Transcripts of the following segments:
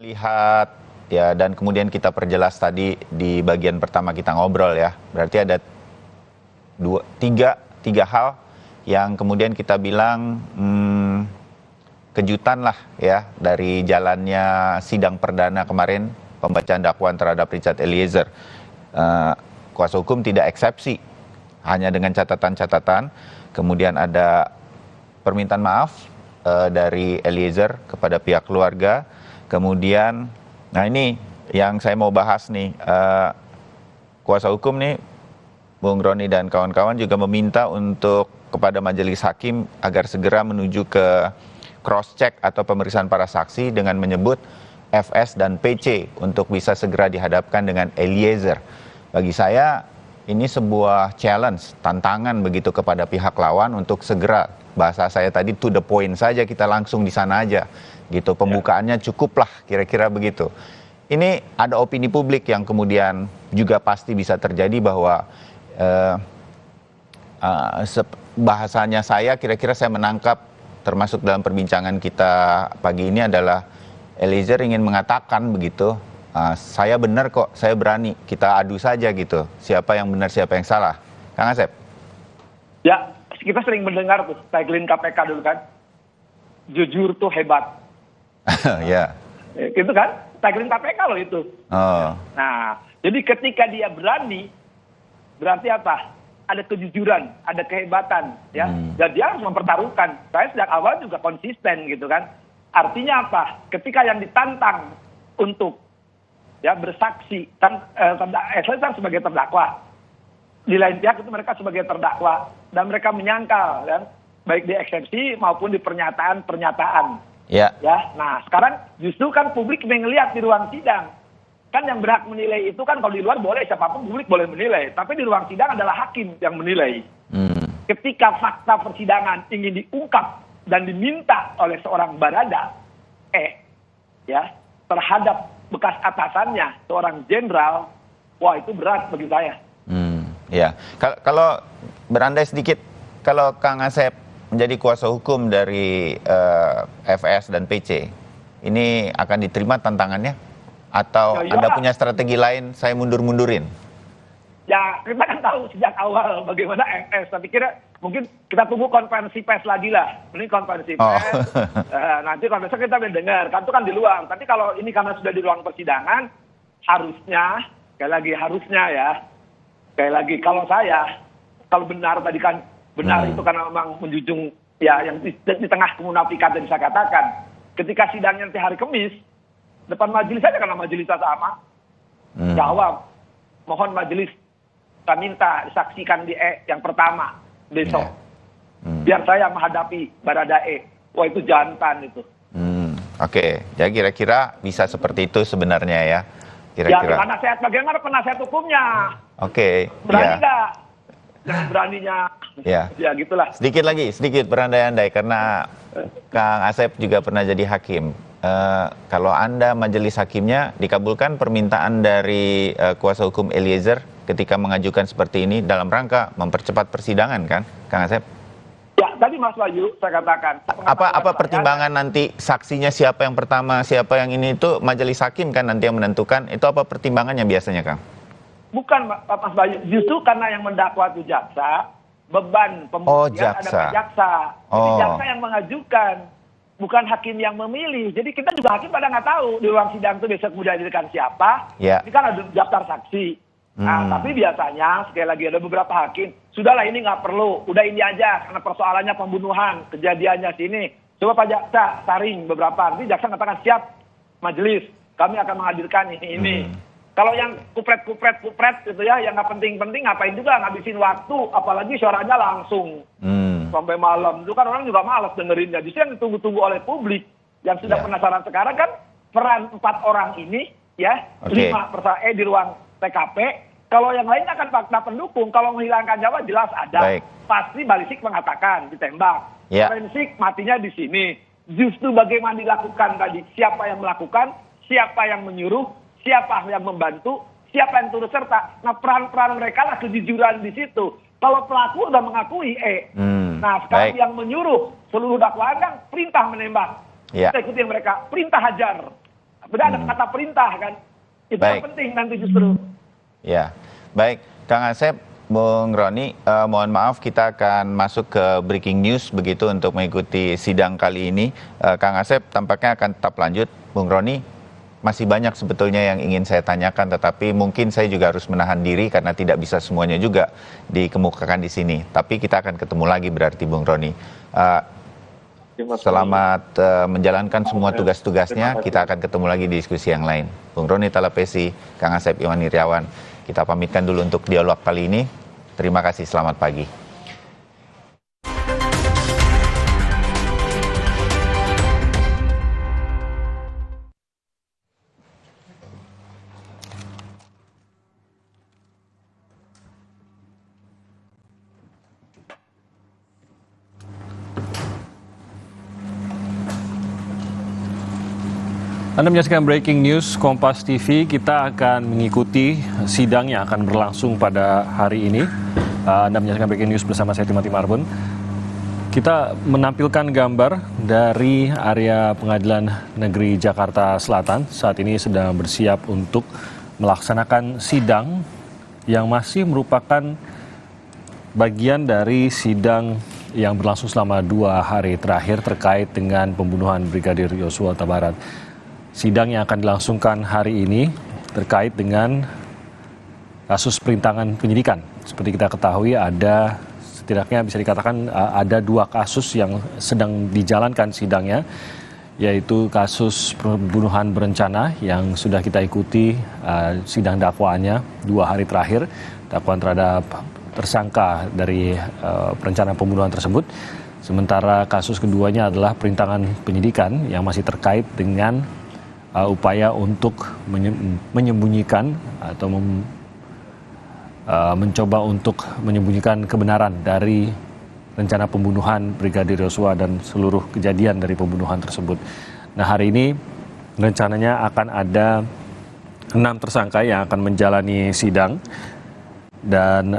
Lihat ya, dan kemudian kita perjelas tadi di bagian pertama kita ngobrol ya. Berarti ada tiga hal yang kemudian kita bilang kejutan lah ya dari jalannya sidang perdana kemarin, pembacaan dakwaan terhadap Richard Eliezer. Kuasa hukum tidak eksepsi, hanya dengan catatan-catatan. Kemudian ada permintaan maaf dari Eliezer kepada pihak keluarga. Kemudian, nah ini yang saya mau bahas nih, kuasa hukum nih, Bung Roni dan kawan-kawan juga meminta untuk kepada majelis hakim agar segera menuju ke cross check atau pemeriksaan para saksi dengan menyebut FS dan PC untuk bisa segera dihadapkan dengan Eliezer. Bagi saya ini sebuah challenge, tantangan begitu kepada pihak lawan untuk segera, bahasa saya tadi to the point saja, kita langsung di sana aja gitu, pembukaannya cukuplah, kira-kira begitu. Ini ada opini publik yang kemudian juga pasti bisa terjadi bahwa bahasanya saya, kira-kira saya menangkap termasuk dalam perbincangan kita pagi ini adalah Eliezer ingin mengatakan begitu, saya benar kok, saya berani, kita adu saja gitu, siapa yang benar siapa yang salah. Kang Asep. Ya, kita sering mendengar tuh tagline KPK dulu kan, jujur tuh hebat. Ya. Gitu kan, tagline KPK loh itu. Oh. Nah, jadi ketika dia berani, berarti apa? Ada kejujuran, ada kehebatan, ya. Dan dia harus mempertaruhkan. Saya sejak awal juga konsisten gitu kan. Artinya apa? Ketika yang ditantang untuk ya bersaksi, Eliezer sebagai terdakwa, di lain pihak itu mereka sebagai terdakwa, dan mereka menyangkal, kan, baik di eksepsi maupun di pernyataan-pernyataan. Ya. Ya, nah sekarang justru kan publik melihat di ruang sidang. Kan yang berhak menilai itu kan kalau di luar boleh, siapapun publik boleh menilai. Tapi di ruang sidang adalah hakim yang menilai. Ketika fakta persidangan ingin diungkap dan diminta oleh seorang Barada, ya, terhadap bekas atasannya, seorang jenderal, wah itu berat bagi saya. Ya, kalau berandai sedikit, kalau Kang Asep menjadi kuasa hukum dari FS dan PC, ini akan diterima tantangannya? Atau Ya, Anda punya strategi lain, saya mundur-mundurin? Ya, kita kan tahu sejak awal bagaimana FS. Tapi kira mungkin kita tunggu konferensi pers lagi lah. Ini konferensi pers, nanti konferensi kita mendengar. Kan itu kan di luar. Tapi kalau ini karena sudah di ruang persidangan, harusnya, sekali lagi harusnya ya, sekali lagi kalau saya, kalau benar tadi kan, benar itu karena memang menjunjung, ya yang di tengah kemunafikan tadi saya katakan, ketika sidangnya nanti hari Kamis, depan majelis saja karena majelisnya sama, jawab, mohon majelis kita minta disaksikan di yang pertama besok, biar saya menghadapi Baradae. Wah itu jantan itu. Oke, jadi kira-kira bisa seperti itu sebenarnya ya, kira-kira. Ya, bagaimana penasihat hukumnya? Oke. Berani nggak? Jangan beraninya. Ya gitulah. Sedikit berandai-andai karena Kang Asep juga pernah jadi hakim. Kalau Anda majelis hakimnya dikabulkan permintaan dari kuasa hukum Eliezer ketika mengajukan seperti ini dalam rangka mempercepat persidangan kan, Kang Asep? Ya, tadi Mas Wahyu saya katakan. Apa pertimbangan nanti saksinya siapa yang pertama, siapa yang ini, itu majelis hakim kan nanti yang menentukan, itu apa pertimbangannya biasanya, Kang? Bukan Mas Wahyu, justru karena yang mendakwa itu jaksa, beban pembuktian ada pada jaksa. Jadi jaksa yang mengajukan, bukan hakim yang memilih. Jadi kita juga hakim pada nggak tahu di ruang sidang itu besok kemudian dihadirkan siapa. Ini kan ada daftar saksi. Nah, tapi biasanya sekali lagi ada beberapa hakim, sudahlah ini nggak perlu, udah ini aja karena persoalannya pembunuhan, kejadiannya sini. Coba Pak Jaksa saring beberapa, nanti jaksa katakan siap majelis, kami akan menghadirkan ini. Kalau yang kupret gitu ya, yang nggak penting-penting ngapain juga ngabisin waktu, apalagi suaranya langsung sampai malam. Itu kan orang juga malas dengerinnya. Justru yang ditunggu-tunggu oleh publik yang sudah penasaran sekarang kan peran 4 orang ini ya, 5 di ruang TKP. Kalau yang lainnya kan fakta pendukung, kalau menghilangkan nyawa jelas ada. Pasti balistik mengatakan ditembak. Forensik matinya di sini. Justru bagaimana dilakukan tadi, siapa yang melakukan, siapa yang menyuruh, siapa yang membantu, siapa yang turut serta. Nah peran-peran mereka lah kejujuran di situ. Kalau pelaku udah mengakui, nah sekarang yang menyuruh seluruh dakwaan kan perintah menembak. Kita ikuti mereka, perintah hajar. Beda ada kata perintah kan. Itu yang penting nanti justru. Ya, baik. Kang Asep, Bung Roni, mohon maaf kita akan masuk ke breaking news begitu untuk mengikuti sidang kali ini. Kang Asep tampaknya akan tetap lanjut. Bung Roni, masih banyak sebetulnya yang ingin saya tanyakan, tetapi mungkin saya juga harus menahan diri karena tidak bisa semuanya juga dikemukakan di sini. Tapi kita akan ketemu lagi berarti Bung Roni. Selamat menjalankan semua tugas-tugasnya. Kita akan ketemu lagi di diskusi yang lain. Bung Roni Talapesi, Kang Asep Iwan Iriawan. Kita pamitkan dulu untuk dialog kali ini. Terima kasih, selamat pagi. Anda menyaksikan Breaking News Kompas TV. Kita akan mengikuti sidang yang akan berlangsung pada hari ini. Anda menyaksikan Breaking News bersama saya Timothy Marbun. Kita menampilkan gambar dari area Pengadilan Negeri Jakarta Selatan. Saat ini sedang bersiap untuk melaksanakan sidang yang masih merupakan bagian dari sidang yang berlangsung selama 2 hari terakhir terkait dengan pembunuhan Brigadir Yosua Huta Barat. Sidang yang akan dilangsungkan hari ini terkait dengan kasus perintangan penyidikan. Seperti kita ketahui ada setidaknya bisa dikatakan ada 2 kasus yang sedang dijalankan sidangnya, yaitu kasus pembunuhan berencana yang sudah kita ikuti sidang dakwaannya 2 hari terakhir, dakwaan terhadap tersangka dari perencanaan pembunuhan tersebut. Sementara kasus keduanya adalah perintangan penyidikan yang masih terkait dengan upaya untuk menyembunyikan atau mencoba untuk menyembunyikan kebenaran dari rencana pembunuhan Brigadir Yosua dan seluruh kejadian dari pembunuhan tersebut. Nah, hari ini rencananya akan ada 6 tersangka yang akan menjalani sidang dan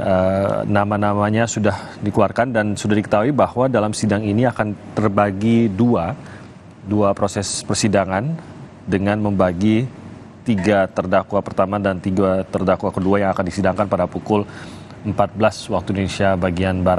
nama-namanya sudah dikeluarkan dan sudah diketahui bahwa dalam sidang ini akan terbagi dua proses persidangan dengan membagi 3 terdakwa pertama dan 3 terdakwa kedua yang akan disidangkan pada pukul 14 waktu Indonesia bagian Barat.